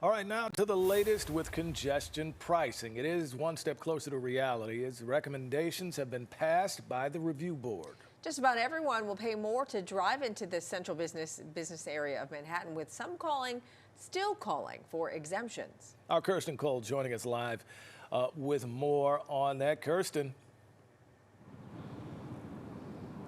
All right, now to the latest with congestion pricing. It is one step closer to reality as recommendations have been passed by the review board. Just about everyone will pay more to drive into the central business area of Manhattan, with some still calling for exemptions. Our Kirsten Cole joining us live with more on that. Kirsten.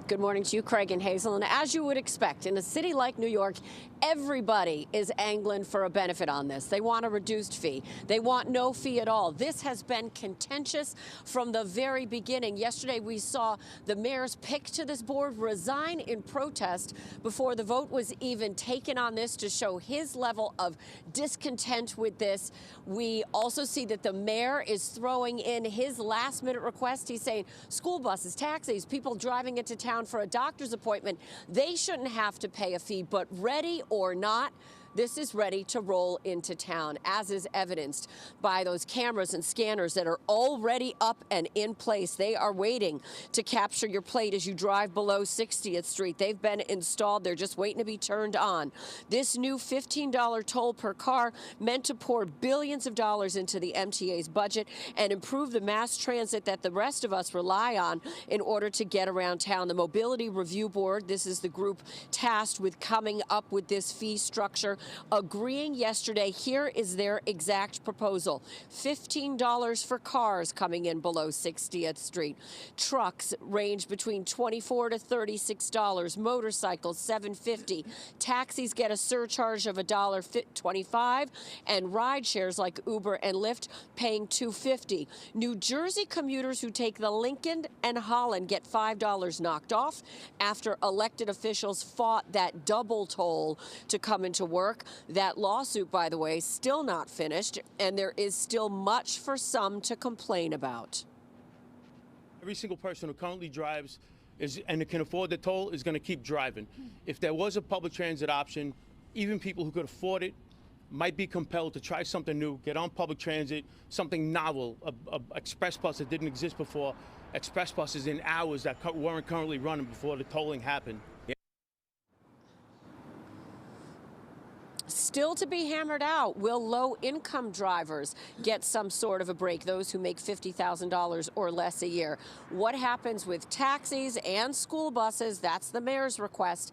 Good morning to you, Craig and Hazel. And as you would expect, in a city like New York, everybody is angling for a benefit on this. They want a reduced fee. They want no fee at all. This has been contentious from the very beginning. Yesterday, we saw the mayor's pick to this board resign in protest before the vote was even taken on this to show his level of discontent with this. We also see that the mayor is throwing in his last-minute request. He's saying school buses, taxis, people driving into town for a doctor's appointment, they shouldn't have to pay a fee, but ready or not, this is ready to roll into town, as is evidenced by those cameras and scanners that are already up and in place. They are waiting to capture your plate as you drive below 60th Street. They've been installed. They're just waiting to be turned on. This new $15 toll per car meant to pour billions of dollars into the MTA's budget and improve the mass transit that the rest of us rely on in order to get around town. The Mobility Review Board, this is the group tasked with coming up with this fee structure, agreeing yesterday. Here is their exact proposal. $15 for cars coming in below 60th Street. Trucks range between $24 to $36. Motorcycles, $7.50. Taxis get a surcharge of $1.25. And ride shares like Uber and Lyft paying $2.50. New Jersey commuters who take the Lincoln and Holland get $5 knocked off after elected officials fought that double toll to come into work. That lawsuit, by the way, still not finished, and there is still much for some to complain about. Every single person who currently drives and can afford the toll is going to keep driving. If there was a public transit option, even people who could afford it might be compelled to try something new, get on public transit, something novel, a express bus that didn't exist before, express buses in hours that weren't currently running before the tolling happened. Still to be hammered out, will low-income drivers get some sort of a break, those who make $50,000 or less a year? What happens with taxis and school buses? That's the mayor's request.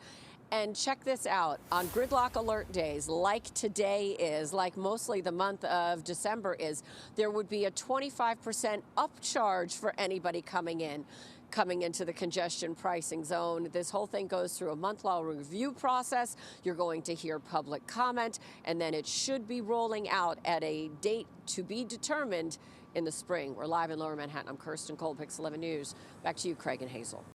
And check this out, on gridlock alert days, like today is, like mostly the month of December is, there would be a 25% upcharge for anybody coming into the congestion pricing zone. This whole thing goes through a month-long review process. You're going to hear public comment, and then it should be rolling out at a date to be determined in the spring. We're live in Lower Manhattan. I'm Kirsten Cole, Pix 11 News. Back to you, Craig and Hazel.